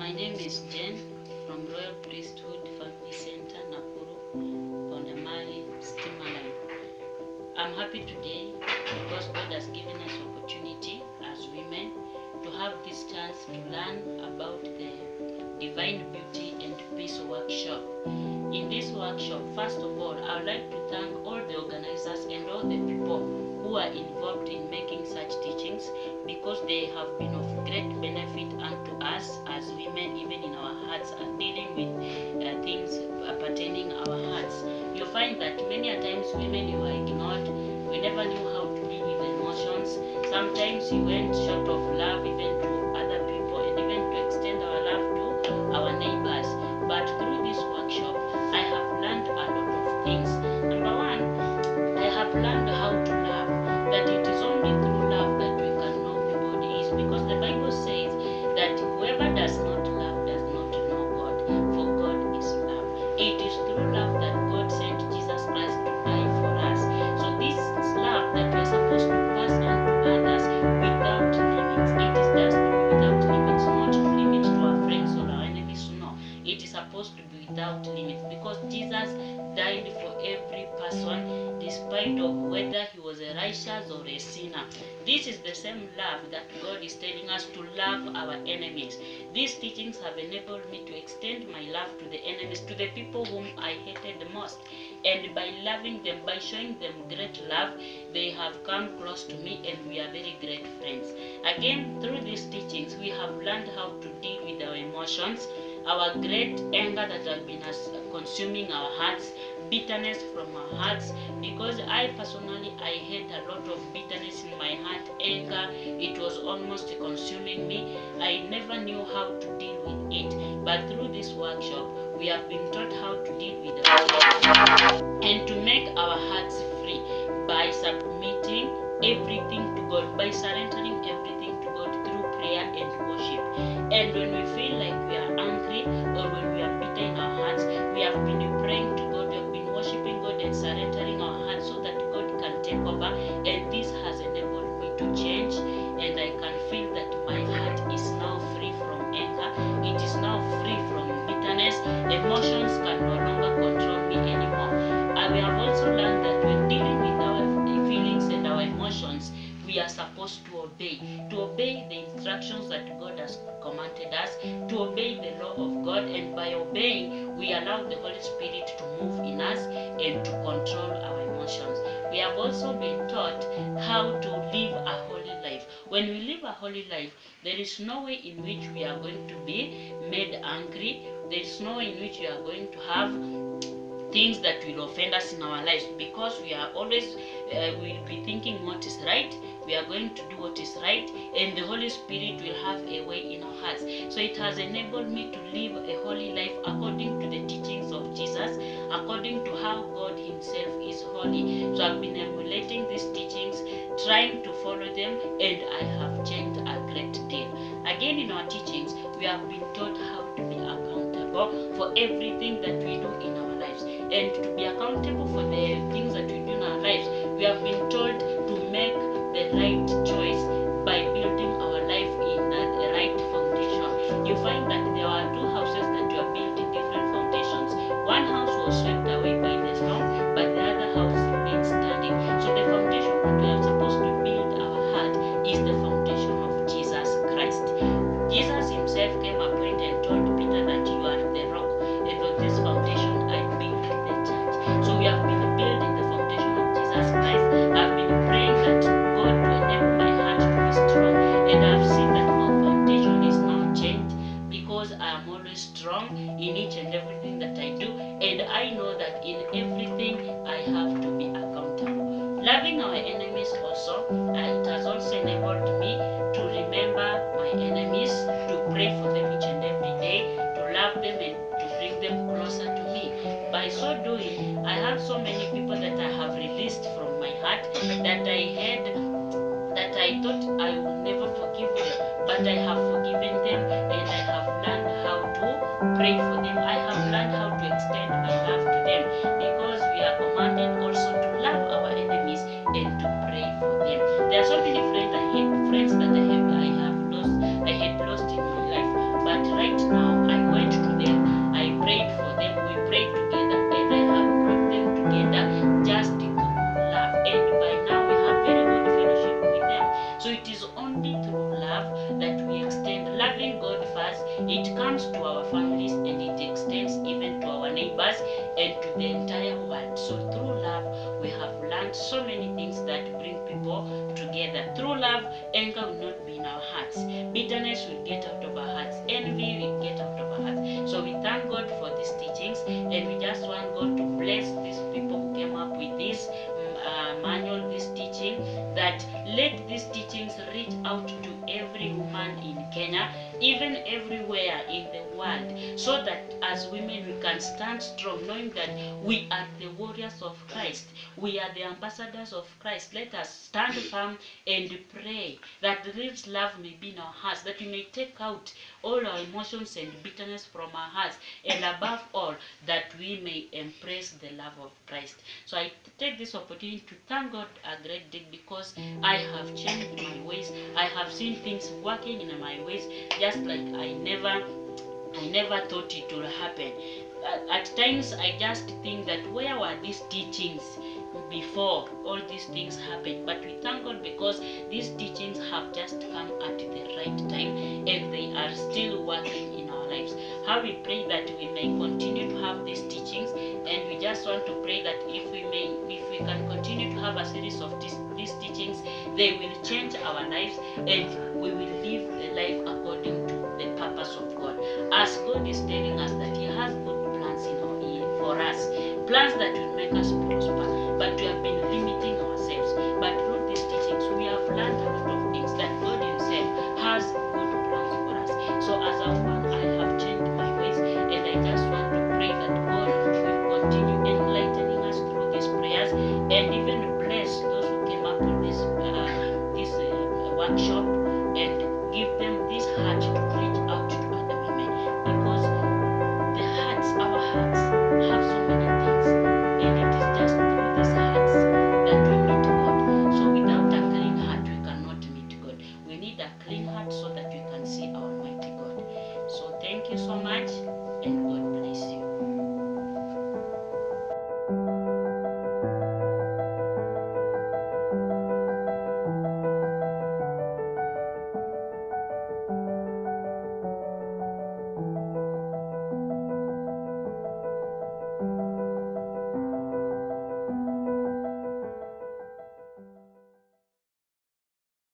My name is Jen from Royal Priesthood Family Center, Nakuru, Pondamali, Stimaline. I'm happy today because God has given us opportunity as women to have this chance to learn about the Divine Beauty and Peace workshop. In this workshop, first of all, I would like to thank all the organizers and all the people who are involved in making such teachings, because they have been of great benefit unto us as women, even in our hearts, and dealing with things pertaining our hearts. You find that many a times women, you are ignored. We never knew how to deal with emotions. Sometimes we went short of love even to other people, and even to extend our love to our neighbors. But through this workshop, I have learned a lot of things. Number one, I have learned how to love, that it is only through love that we can know who God is, because the Bible says that whoever does not love does not know God, for God is love. It is through love that God sent Jesus Christ to die for us. So this is love that we are supposed to pass on to others without limits. It is just to be without limits, not to limit to our friends or our enemies. No, it is supposed to be without limits, because Jesus died for every person, despite of whether he was a righteous or a sinner. This is the same love that God is telling us, to love our enemies. These teachings have enabled me to extend my love to the enemies, to the people whom I hated the most. And by loving them, by showing them great love, they have come close to me, and we are very great friends. Again, through these teachings, we have learned how to deal with our emotions, our great anger that has been consuming our hearts, bitterness from our hearts, because I personally, I had a lot of bitterness in my heart, anger. It was almost consuming me. I never knew how to deal with it. But through this workshop, we have been taught how to deal with it and to make our hearts free by submitting everything to God, by surrendering everything to God through prayer and worship. And when we feel like we are angry or when we are bitter in our hearts, we have been praying to God, we have been worshiping God and surrendering our hearts so that God can take over. And this has enabled me to change, and I can feel that my heart is now free from anger. It is now free from bitterness. Emotions can no longer control me anymore. And we have also learned that when dealing with our feelings and our emotions, we are supposed to obey the instructions that God has commanded us, to obey the law of God, and by obeying, we allow the Holy Spirit to move in us and to control our emotions. We have also been taught how to live a holy life. When we live a holy life, there is no way in which we are going to be made angry. There is no way in which we are going to have things that will offend us in our lives, because we are always will be thinking what is right. We are going to do what is right, and the Holy Spirit will have a way in our hearts. So it has enabled me to live a holy life according to the teachings of Jesus, according to how God himself is holy. So I've been emulating these teachings, trying to follow them, and I have changed a great deal. Again, in our teachings, we have been taught how to be accountable for everything that we do in our lives. And to be accountable for the things that we do in our lives, we have been told to make the right choice by building our life in the right foundation. You find that there are two houses that were built in different foundations. One house was swept away by the storm, but the other house remained standing. So the foundation that we are supposed to build our heart is the foundation of Jesus Christ. Jesus himself came a point and told Peter that you are the rock, and on this foundation I build the church. So we have been building the foundation of Jesus Christ. I've been praying that God to enable my heart to be strong, and I've seen that my foundation is now changed, because I am always strong in each and everything that I do, and I know that in everything I have to be accountable. Loving our enemies also, it has also enabled me to remember my enemies, to pray for them each and every day, to love them and to bring them closer to me. By so doing, I have so many people that I have released from my heart, that I had, that I thought I would never forgive them, but I have forgiven them, and I have learned how to pray for them. I have learned how to extend my love to them, because we are commanded also to love our enemies and to pray for them. There are so many friends that I had lost in my life, but right now I went to them, I prayed for them, we prayed together, and I have brought them together just through love. And by now we have very good fellowship with them. So it is only through love that we extend loving God first. It comes to our families and it extends even to our neighbors and to the entire world. So through love we have learned so many things that bring people together. Through love, anger will not be in our hearts. Bitterness will get out of our hearts. Envy will get out of our hearts. So we thank God for these teachings, and we just want God to bless these people who came up with this manual, this teaching, that let these teachings reach out to every woman in Kenya, even everywhere in the world, so that as women we can stand strong, knowing that we are the warriors of Christ, we are the ambassadors of Christ. Let us stand firm and pray that this love may be in our hearts, that we may take out all our emotions and bitterness from our hearts, and above all, that we may embrace the love of Christ. So I take this opportunity to thank God a great deal, because I have changed my ways. I have seen things working in my ways, just like I never thought it would happen. At times I just think that where were these teachings before all these things happened? But we thank God because these teachings have just come at the right time, and they are still working in our lives. How we pray that we may continue to have these teachings, and we just want to pray that if we can continue to have a series of these teachings, they will change our lives, and we will live the life according to the purpose of God. As God is telling us that He has good plans for us, plans that will make us prosper, but we have been limiting ourselves. But through these teachings, we have learned a lot of things, that God Himself has good plans for us. So as a woman, I have changed my ways, and I just want to pray that God will continue enlightening us through these prayers, and even bless those who came up with this workshop, and give them this heart to reach out to other women, because our hearts have so many things, and it is just through these hearts that we meet God. So without a clean heart we cannot meet God. We need a clean heart so that we can see our mighty God. So thank you so much.